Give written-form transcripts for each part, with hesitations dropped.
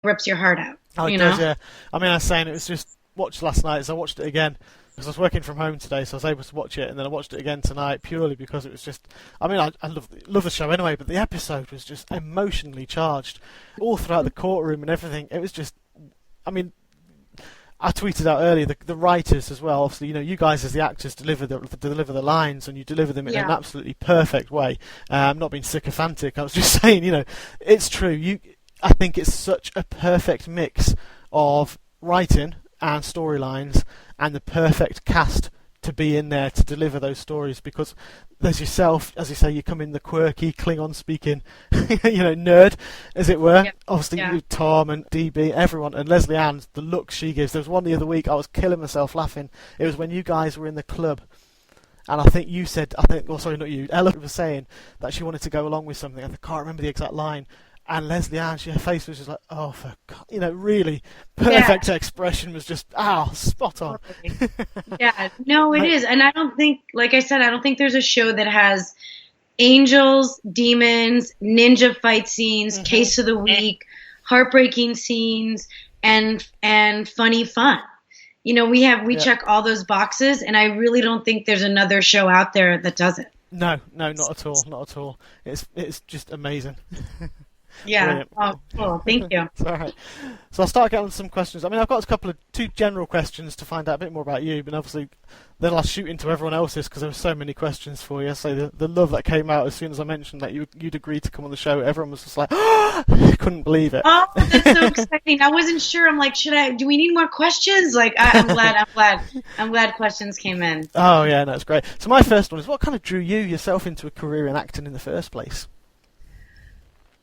rips your heart out. Oh, it You does, know? yeah. I mean, I was saying it was just watched last night, so I watched it again because I was working from home today, so I was able to watch it, and then I watched it again tonight purely because it was just. I mean, I love the show anyway, but the episode was just emotionally charged, all throughout the courtroom and everything. It was just. I mean, I tweeted out earlier the writers as well. Obviously, you guys as the actors deliver the lines, and you deliver them in an Yeah. absolutely perfect way. I'm not being sycophantic. I was just saying, it's true. I think it's such a perfect mix of writing and storylines, and the perfect cast to be in there to deliver those stories. Because there's yourself, as you say, you come in the quirky Klingon speaking, nerd, as it were. Yeah. Obviously, Yeah. you, Tom and DB, everyone, and Leslie Ann, the look she gives. There was one the other week, I was killing myself laughing. It was when you guys were in the club. And I think you said, sorry, not you, Ella was saying that she wanted to go along with something. I can't remember the exact line. And Leslie Ann, her face was just like, oh, for God, really perfect expression was just, spot on. Yeah, no, it is. And I don't think, like I said, I don't think there's a show that has angels, demons, ninja fight scenes, case of the week, heartbreaking scenes, and funny fun. We check all those boxes, and I really don't think there's another show out there that does it. No, not at all, not at all. It's just amazing. Yeah. Brilliant. Oh, cool. Thank you. It's all right. So I'll start getting some questions. I mean, I've got two general questions to find out a bit more about you, but obviously then I'll shoot into everyone else's because there were so many questions for you. So the love that came out as soon as I mentioned that you'd agreed to come on the show, everyone was just like, couldn't believe it. Oh, that's so exciting. I wasn't sure. I'm like, do we need more questions? Like, I'm glad questions came in. Oh, yeah, no, it's great. So my first one is, what kind of drew you yourself into a career in acting in the first place?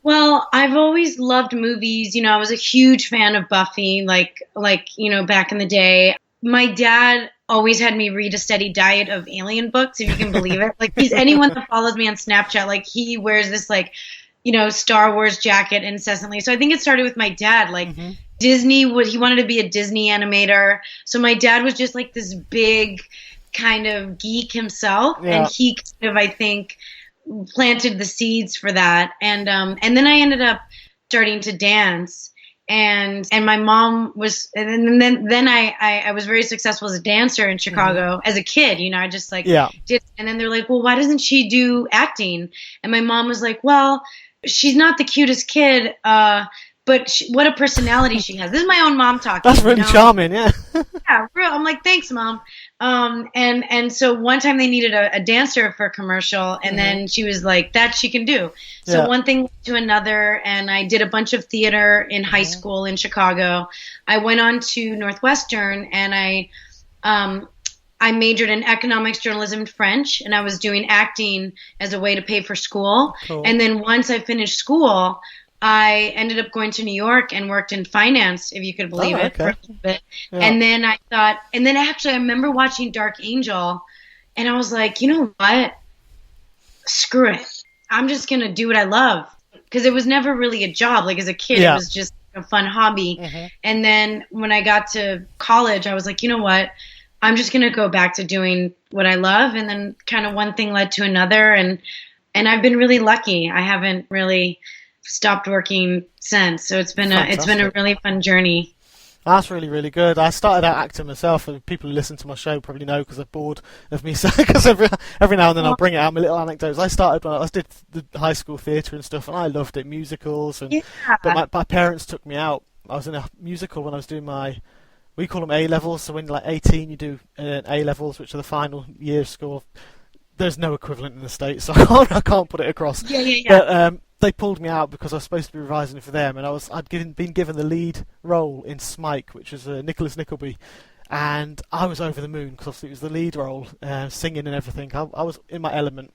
Well, I've always loved movies. I was a huge fan of Buffy, like back in the day. My dad always had me read a steady diet of alien books, if you can believe it. Like, anyone that follows me on Snapchat, like, he wears this, like, Star Wars jacket incessantly. So I think it started with my dad. Like, Disney, he wanted to be a Disney animator. So my dad was just like this big kind of geek himself. Yeah. And he kind of, I think, planted the seeds for that, and then I ended up starting to dance, and my mom was, and then I was very successful as a dancer in Chicago as a kid. I just did, and then they're like, well, why doesn't she do acting? And my mom was like, well, she's not the cutest kid, but what a personality she has. This is my own mom talking. That's really charming, yeah. Yeah, real. I'm like, thanks, Mom. And so one time they needed a dancer for a commercial, and then she was like, that she can do. So one thing led to another, and I did a bunch of theater in high school in Chicago. I went on to Northwestern, and I majored in economics, journalism, and French, and I was doing acting as a way to pay for school. Cool. And then once I finished school, I ended up going to New York and worked in finance, if you could believe it, for a little bit. Yeah. And then actually I remember watching Dark Angel, and I was like, you know what? Screw it. I'm just going to do what I love. Because it was never really a job. Like, as a kid, it was just a fun hobby. And then when I got to college, I was like, you know what? I'm just going to go back to doing what I love. And then kind of one thing led to another. And I've been really lucky. I haven't really stopped working since, so it's been a really fun journey. That's really, really good. I started out acting myself, and people who listen to my show probably know because they're bored of me. Because every now and then I'll bring it out, my little anecdotes. I started when I did the high school theatre and stuff, and I loved it, musicals. But my parents took me out. I was in a musical when I was doing we call them A levels. So when you're like 18, you do A levels, which are the final year of school. There's no equivalent in the States, so I can't put it across. Yeah. But they pulled me out because I was supposed to be revising for them, and I'd been given the lead role in Smike, which was Nicholas Nickleby, and I was over the moon because obviously it was the lead role, singing and everything. I was in my element.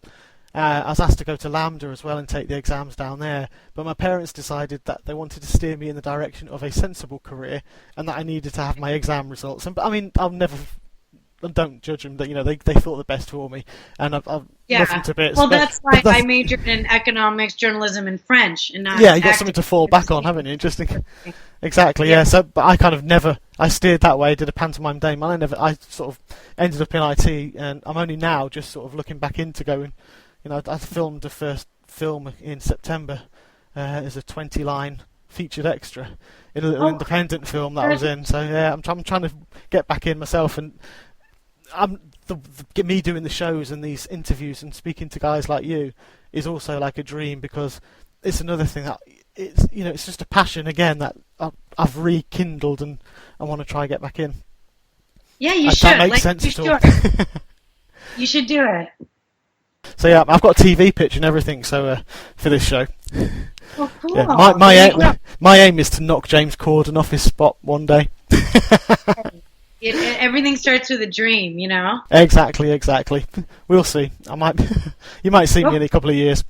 I was asked to go to Lambda as well and take the exams down there, but my parents decided that they wanted to steer me in the direction of a sensible career, and that I needed to have my exam results. And I mean, I'll never. Don't judge them. They thought the best for me, and I've loved them to bits. Well, that's why I majored in economics, journalism, and French, and not. Yeah, you got something to fall back on, haven't you? Exactly. Yeah. So, but I kind of never. I steered that way. Did a pantomime dame. I sort of ended up in IT, and I'm only now just sort of looking back into going. I filmed the first film in September as a 20-line featured extra in a little independent film that I was in. So yeah, I'm trying to get back in myself, and me doing the shows and these interviews and speaking to guys like you is also like a dream, because it's another thing that it's just a passion again that I've rekindled, and I want to try and get back in. Yeah, you should. That makes sense at all. You should do it. So yeah, I've got a TV pitch and everything. So for this show, cool. Yeah, my aim is to knock James Corden off his spot one day. Everything starts with a dream, you know. Exactly. We'll see. You might see me in a couple of years.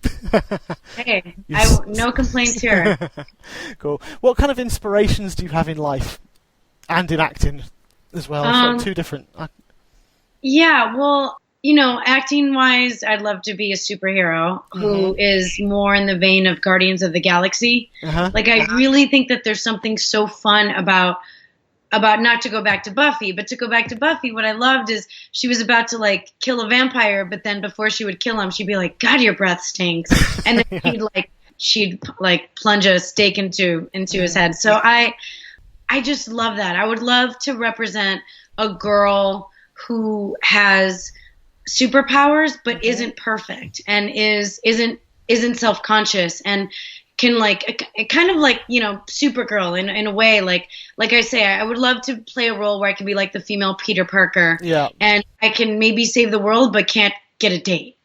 Hey, no complaints here. Cool. What kind of inspirations do you have in life and in acting as well? It's like two different. Yeah, well, acting-wise, I'd love to be a superhero who is more in the vein of Guardians of the Galaxy. Like, I really think that there's something so fun about not to go back to Buffy, but to go back to Buffy, what I loved is she was about to like kill a vampire, but then before she would kill him, she'd be like, "God, your breath stinks," and then she'd plunge a stake into his head. So I just love that. I would love to represent a girl who has superpowers but isn't perfect and isn't self-conscious and can kind of Supergirl in a way, like I say, I would love to play a role where I can be like the female Peter Parker, and I can maybe save the world but can't get a date,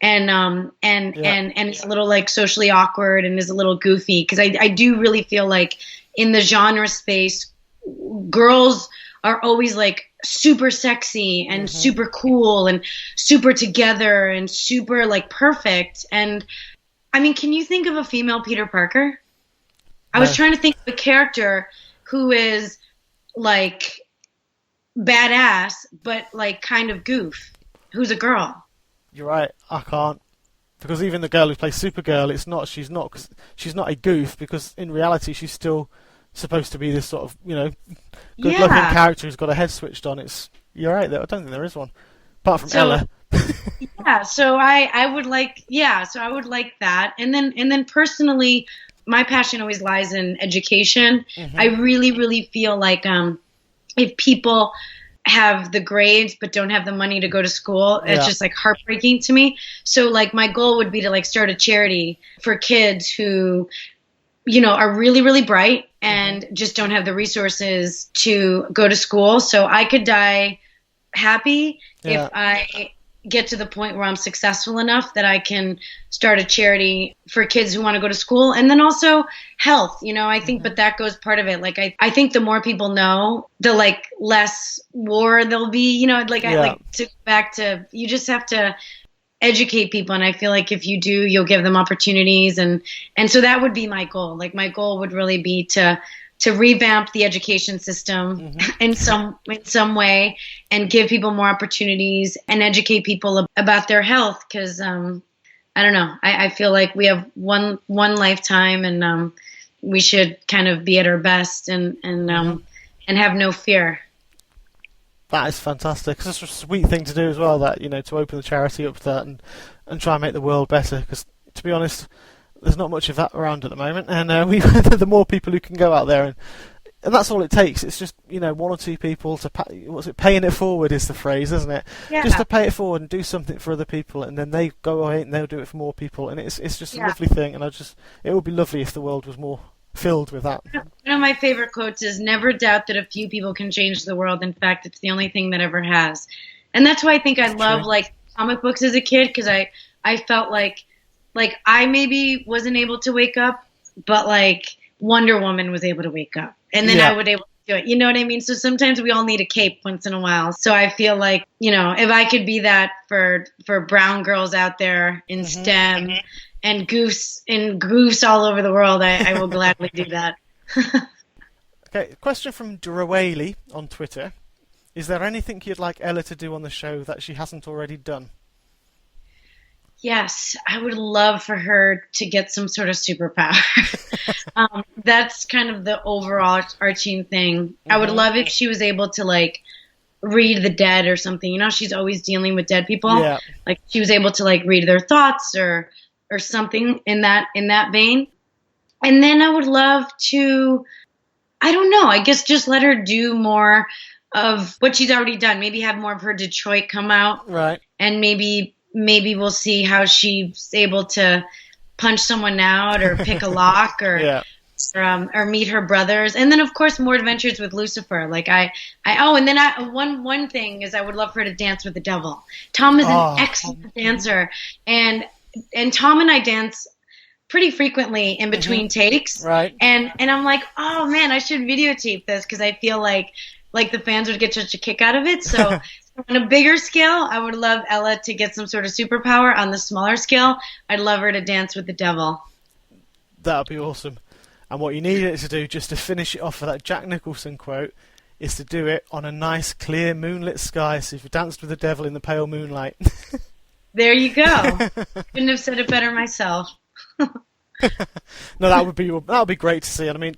and it's a little like socially awkward and is a little goofy, because I do really feel like in the genre space, girls are always like super sexy and super cool and super together and super like perfect. And I mean, can you think of a female Peter Parker? I was trying to think of a character who is like badass, but like kind of goof, who's a girl. You're right. I can't, because even the girl who plays Supergirl, she's not a goof, because in reality she's still supposed to be this sort of good-looking character who's got her head switched on. You're right. I don't think there is one apart from Ella. So I would like that, and then personally, my passion always lies in education. I really, really feel like if people have the grades but don't have the money to go to school, it's just like heartbreaking to me. So like my goal would be to like start a charity for kids who are really, really bright and just don't have the resources to go to school. So I could die happy if I get to the point where I'm successful enough that I can start a charity for kids who want to go to school. And then also health, I think, but that goes part of it. Like, I think the more people know, the like less war there'll be, I like to go back to, you just have to educate people. And I feel like if you do, you'll give them opportunities. And so that would be my goal. Like my goal would really be to revamp the education system in some way and give people more opportunities and educate people about their health. Cause, I don't know. I feel like we have one lifetime, and, we should kind of be at our best and have no fear. That is fantastic. It's a sweet thing to do as well, that, to open the charity up to that and try and make the world better. Because to be honest, there's not much of that around at the moment, and the more people who can go out there, and that's all it takes. It's just one or two people to paying it forward is the phrase, isn't it? Yeah. Just to pay it forward and do something for other people, and then they go away and they'll do it for more people, and it's just a lovely thing. And it would be lovely if the world was more filled with that. One of my favorite quotes is, "Never doubt that a few people can change the world. In fact, it's the only thing that ever has." And that's why I think I love like comic books as a kid, because I felt like I maybe wasn't able to wake up, but like Wonder Woman was able to wake up, and then I would able to do it. You know what I mean? So sometimes we all need a cape once in a while. So I feel like, if I could be that for brown girls out there in STEM and goofs all over the world, I will gladly do that. Okay, question from Drawaley on Twitter. Is there anything you'd like Ella to do on the show that she hasn't already done? Yes, I would love for her to get some sort of superpower. That's kind of the overall arching thing. I would love if she was able to like read the dead or something. She's always dealing with dead people. Yeah. Like she was able to like read their thoughts or something in that vein. And then I would love to, I don't know, I guess just let her do more of what she's already done. Maybe have more of her Detroit come out. Right. And maybe we'll see how she's able to punch someone out or pick a lock or or meet her brothers. And then, of course, more adventures with Lucifer. Like one thing is I would love for her to dance with the devil. Tom is an excellent dancer. And Tom and I dance pretty frequently in between takes. Right. And I'm like, oh, man, I should videotape this because I feel like the fans would get such a kick out of it. So on a bigger scale, I would love Ella to get some sort of superpower. On the smaller scale, I'd love her to dance with the devil. That would be awesome. And what you need it to do, just to finish it off with that Jack Nicholson quote, is to do it on a nice, clear, moonlit sky. So if you danced with the devil in the pale moonlight. There you go. Couldn't have said it better myself. No, that would be great to see. And I mean,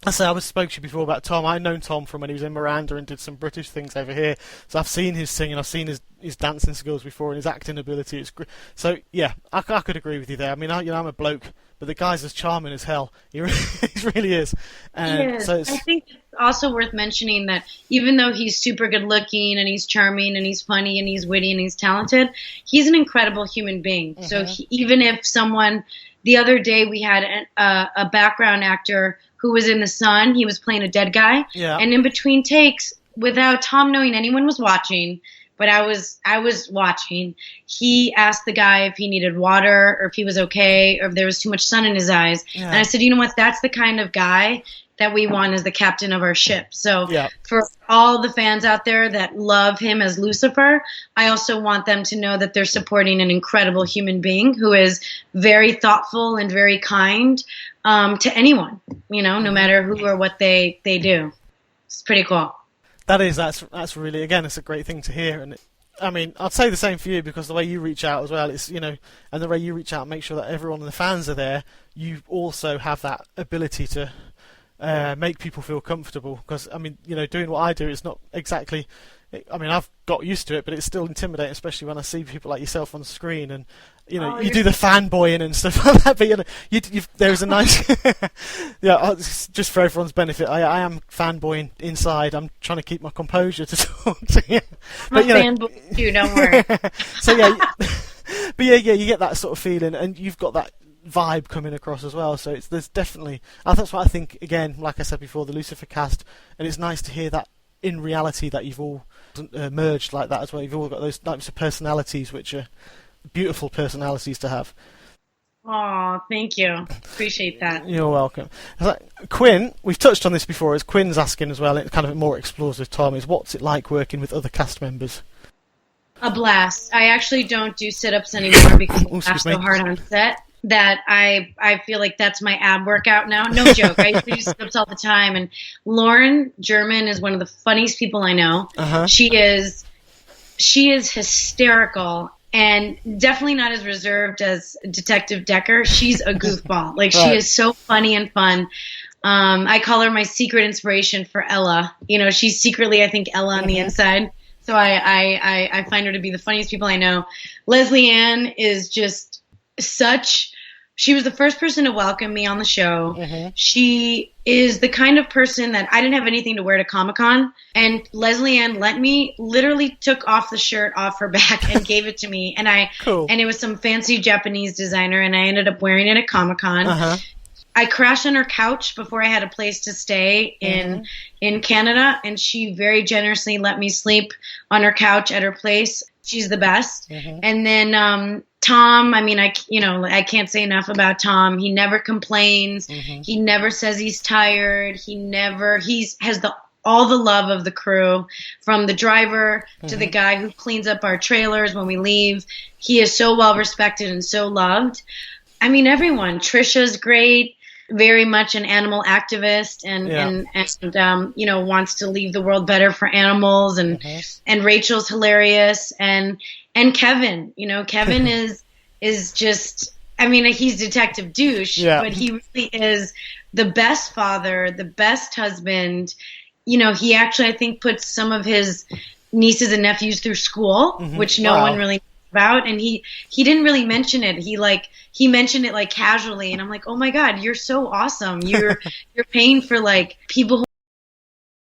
I spoke to you before about Tom. I've known Tom from when he was in Miranda and did some British things over here. So I've seen his singing, I've seen his dancing skills before, and his acting ability. It's so yeah, I could agree with you there. I mean, I'm a bloke, but the guy's as charming as hell. He really is. And so I think it's also worth mentioning that even though he's super good looking and he's charming and he's funny and he's witty and he's talented, he's an incredible human being. Mm-hmm. So even if someone, the other day we had a background actor who was in The Sun. He was playing a dead guy. Yeah. And in between takes, without Tom knowing anyone was watching, but I was watching, he asked the guy if he needed water or if he was okay or if there was too much sun in his eyes. Yeah. And I said, you know what, that's the kind of guy that we want as the captain of our ship. So for all the fans out there that love him as Lucifer, I also want them to know that they're supporting an incredible human being who is very thoughtful and very kind to anyone, no matter who or what they do. It's pretty cool. That's really, again, it's a great thing to hear. And I mean, I'd say the same for you, because the way you reach out as well, it's, and the way you reach out and make sure that everyone and the fans are there, you also have that ability to make people feel comfortable. Because, I mean, doing what I do is not exactly, I mean, I've got used to it, but it's still intimidating, especially when I see people like yourself on screen and, you do the fanboying and stuff like that. But, there's a nice, just for everyone's benefit, I am fanboying inside. I'm trying to keep my composure to talk to you. I'm a fanboy too, don't worry. So, but you get that sort of feeling, and you've got that vibe coming across as well. So there's definitely, that's what I think, again, like I said before, the Lucifer cast, and it's nice to hear that in reality that you've all merged like that as well. You've all got those types of personalities, which are beautiful personalities to have. Oh, thank you. Appreciate that. You're welcome. Quinn, we've touched on this before, as Quinn's asking as well, it kind of more explores with Tom, is what's it like working with other cast members? A blast. I actually don't do sit-ups anymore because I laugh so hard on set that I feel like that's my ab workout now. No joke. I used to do sit-ups all the time. And Lauren German is one of the funniest people I know. Uh-huh. She is hysterical. And definitely not as reserved as Detective Decker. She's a goofball. Like, she is so funny and fun. I call her my secret inspiration for Ella. She's secretly, I think, Ella on the inside. So I find her to be the funniest people I know. Leslie Ann is just she was the first person to welcome me on the show. Mm-hmm. She is the kind of person that I didn't have anything to wear to Comic-Con, and Leslie Ann literally took off the shirt off her back and gave it to me, and and it was some fancy Japanese designer, and I ended up wearing it at Comic-Con. Uh-huh. I crashed on her couch before I had a place to stay in Canada, and she very generously let me sleep on her couch at her place. She's the best. Mm-hmm. And then Tom, I mean, I can't say enough about Tom. He never complains. Mm-hmm. He never says he's tired. He has all the love of the crew, from the driver to the guy who cleans up our trailers when we leave. He is so well respected and so loved. I mean, everyone. Trisha's great. Very much an animal activist and wants to leave the world better for animals, and Rachel's hilarious, and Kevin, Kevin is just, I mean, he's Detective Douche, but he really is the best father, the best husband. He actually, I think, puts some of his nieces and nephews through school, which no one really knows about, and he didn't really mention it. He mentioned it like casually, and I'm like, oh my God, you're so awesome. You're paying for like people who